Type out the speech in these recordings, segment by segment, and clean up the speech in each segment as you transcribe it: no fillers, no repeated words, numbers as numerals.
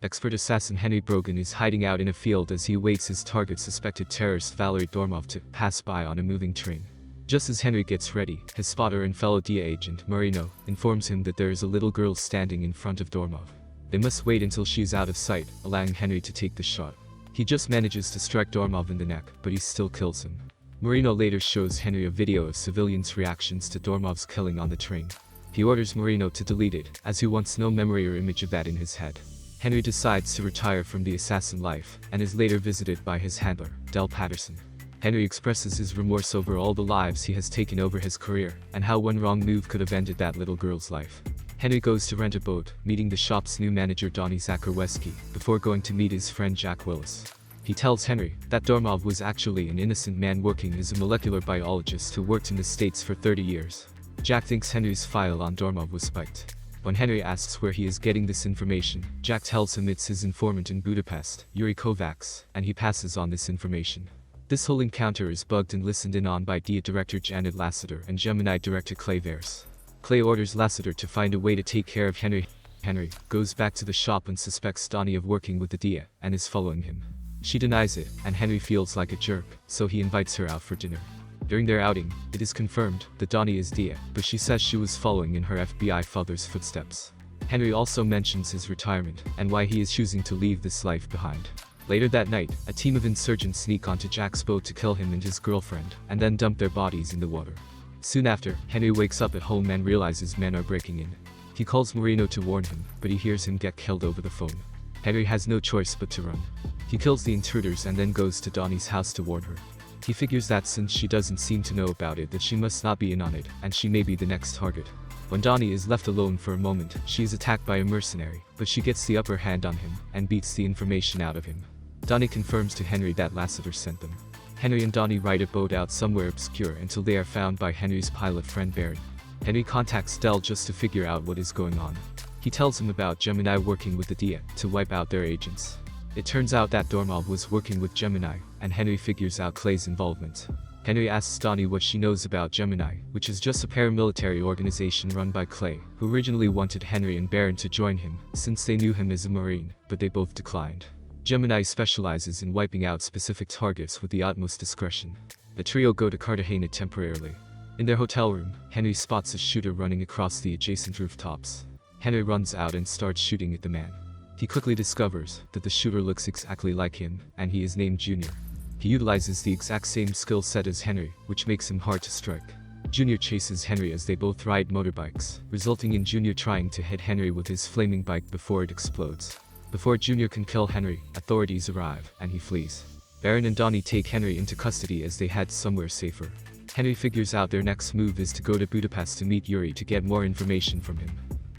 Expert assassin Henry Brogan is hiding out in a field as he awaits his target, suspected terrorist Valery Dormov, to pass by on a moving train. Just as Henry gets ready, his spotter and fellow DIA agent, Marino, informs him that there is a little girl standing in front of Dormov. They must wait until she is out of sight, allowing Henry to take the shot. He just manages to strike Dormov in the neck, but he still kills him. Marino later shows Henry a video of civilians' reactions to Dormov's killing on the train. He orders Marino to delete it, as he wants no memory or image of that in his head. Henry decides to retire from the assassin life, and is later visited by his handler, Del Patterson. Henry expresses his remorse over all the lives he has taken over his career, and how one wrong move could have ended that little girl's life. Henry goes to rent a boat, meeting the shop's new manager Donnie Zakarweski, before going to meet his friend Jack Willis. He tells Henry that Dormov was actually an innocent man working as a molecular biologist who worked in the States for 30 years. Jack thinks Henry's file on Dormov was spiked. When Henry asks where he is getting this information, Jack tells him it's his informant in Budapest, Yuri Kovacs, and he passes on this information. This whole encounter is bugged and listened in on by DIA director Janet Lasseter and Gemini director Clive. Clay orders Lasseter to find a way to take care of Henry. Henry goes back to the shop and suspects Donnie of working with the DIA, and is following him. She denies it, and Henry feels like a jerk, so he invites her out for dinner. During their outing, it is confirmed that Donnie is DIA, but she says she was following in her FBI father's footsteps. Henry also mentions his retirement, and why he is choosing to leave this life behind. Later that night, a team of insurgents sneak onto Jack's boat to kill him and his girlfriend, and then dump their bodies in the water. Soon after, Henry wakes up at home and realizes men are breaking in. He calls Marino to warn him, but he hears him get killed over the phone. Henry has no choice but to run. He kills the intruders and then goes to Donnie's house to warn her. He figures that since she doesn't seem to know about it, that she must not be in on it, and she may be the next target. When Donnie is left alone for a moment, she is attacked by a mercenary, but she gets the upper hand on him, and beats the information out of him. Donnie confirms to Henry that Lasseter sent them. Henry and Donnie ride a boat out somewhere obscure until they are found by Henry's pilot friend Baron. Henry contacts Del just to figure out what is going on. He tells him about Gemini working with the DIA to wipe out their agents. It turns out that Dormov was working with Gemini, and Henry figures out Clay's involvement. Henry asks Donnie what she knows about Gemini, which is just a paramilitary organization run by Clay, who originally wanted Henry and Baron to join him, since they knew him as a Marine, but they both declined. Gemini specializes in wiping out specific targets with the utmost discretion. The trio go to Cartagena temporarily. In their hotel room, Henry spots a shooter running across the adjacent rooftops. Henry runs out and starts shooting at the man. He quickly discovers that the shooter looks exactly like him, and he is named Junior. He utilizes the exact same skill set as Henry, which makes him hard to strike. Junior chases Henry as they both ride motorbikes, resulting in Junior trying to hit Henry with his flaming bike before it explodes. Before Junior can kill Henry, authorities arrive, and he flees. Baron and Donnie take Henry into custody as they head somewhere safer. Henry figures out their next move is to go to Budapest to meet Yuri to get more information from him.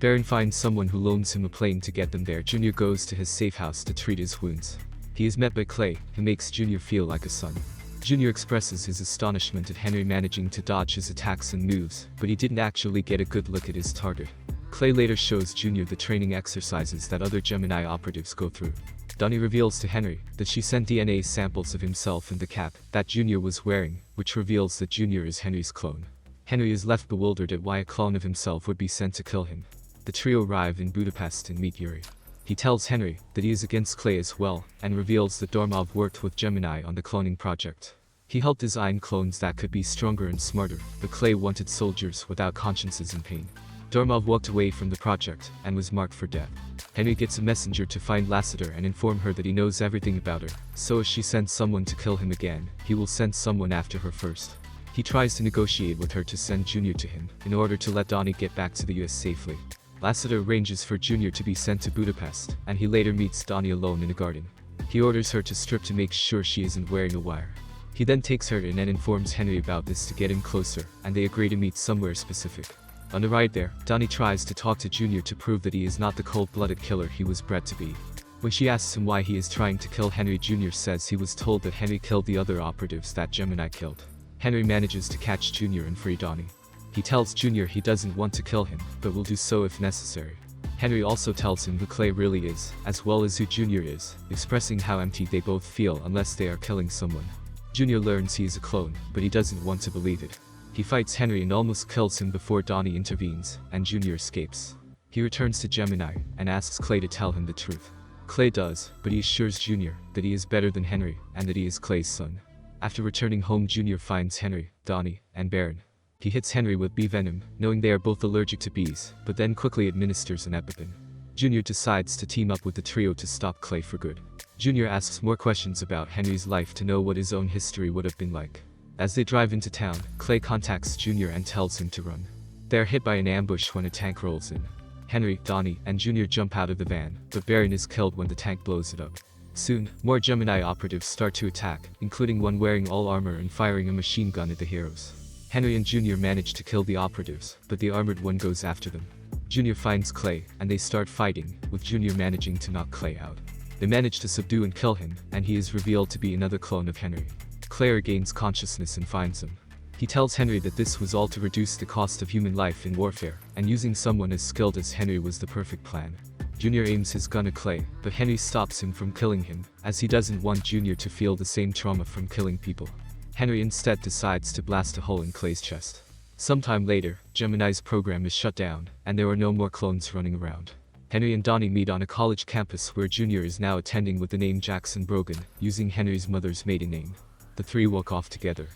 Baron finds someone who loans him a plane to get them there. Junior goes to his safe house to treat his wounds. He is met by Clay, who makes Junior feel like a son. Junior expresses his astonishment at Henry managing to dodge his attacks and moves, but he didn't actually get a good look at his target. Clay later shows Junior the training exercises that other Gemini operatives go through. Donnie reveals to Henry that she sent DNA samples of himself in the cap that Junior was wearing, which reveals that Junior is Henry's clone. Henry is left bewildered at why a clone of himself would be sent to kill him. The trio arrive in Budapest and meet Yuri. He tells Henry that he is against Clay as well, and reveals that Dormov worked with Gemini on the cloning project. He helped design clones that could be stronger and smarter, but Clay wanted soldiers without consciences and pain. Dormov walked away from the project, and was marked for death. Henry gets a messenger to find Lasseter and inform her that he knows everything about her, so if she sends someone to kill him again, he will send someone after her first. He tries to negotiate with her to send Junior to him, in order to let Donnie get back to the US safely. Lasseter arranges for Junior to be sent to Budapest, and he later meets Donnie alone in a garden. He orders her to strip to make sure she isn't wearing a wire. He then takes her in and informs Henry about this to get him closer, and they agree to meet somewhere specific. On the ride there, Donnie tries to talk to Junior to prove that he is not the cold-blooded killer he was bred to be. When she asks him why he is trying to kill Henry, Junior says he was told that Henry killed the other operatives that Gemini killed. Henry manages to catch Junior and free Donnie. He tells Junior he doesn't want to kill him, but will do so if necessary. Henry also tells him who Clay really is, as well as who Junior is, expressing how empty they both feel unless they are killing someone. Junior learns he is a clone, but he doesn't want to believe it. He fights Henry and almost kills him before Donnie intervenes, and Junior escapes. He returns to Gemini, and asks Clay to tell him the truth. Clay does, but he assures Junior that he is better than Henry and that he is Clay's son. After returning home, Junior finds Henry, Donnie, and Baron. He hits Henry with bee venom, knowing they are both allergic to bees, but then quickly administers an EpiPen. Junior decides to team up with the trio to stop Clay for good. Junior asks more questions about Henry's life to know what his own history would have been like. As they drive into town, Clay contacts Junior and tells him to run. They are hit by an ambush when a tank rolls in. Henry, Donnie, and Junior jump out of the van, but Baron is killed when the tank blows it up. Soon, more Gemini operatives start to attack, including one wearing all armor and firing a machine gun at the heroes. Henry and Junior manage to kill the operatives, but the armored one goes after them. Junior finds Clay, and they start fighting, with Junior managing to knock Clay out. They manage to subdue and kill him, and he is revealed to be another clone of Henry. Clay regains consciousness and finds him. He tells Henry that this was all to reduce the cost of human life in warfare, and using someone as skilled as Henry was the perfect plan. Junior aims his gun at Clay, but Henry stops him from killing him, as he doesn't want Junior to feel the same trauma from killing people. Henry instead decides to blast a hole in Clay's chest. Sometime later, Gemini's program is shut down, and there are no more clones running around. Henry and Donnie meet on a college campus where Junior is now attending with the name Jackson Brogan, using Henry's mother's maiden name. The three walk off together,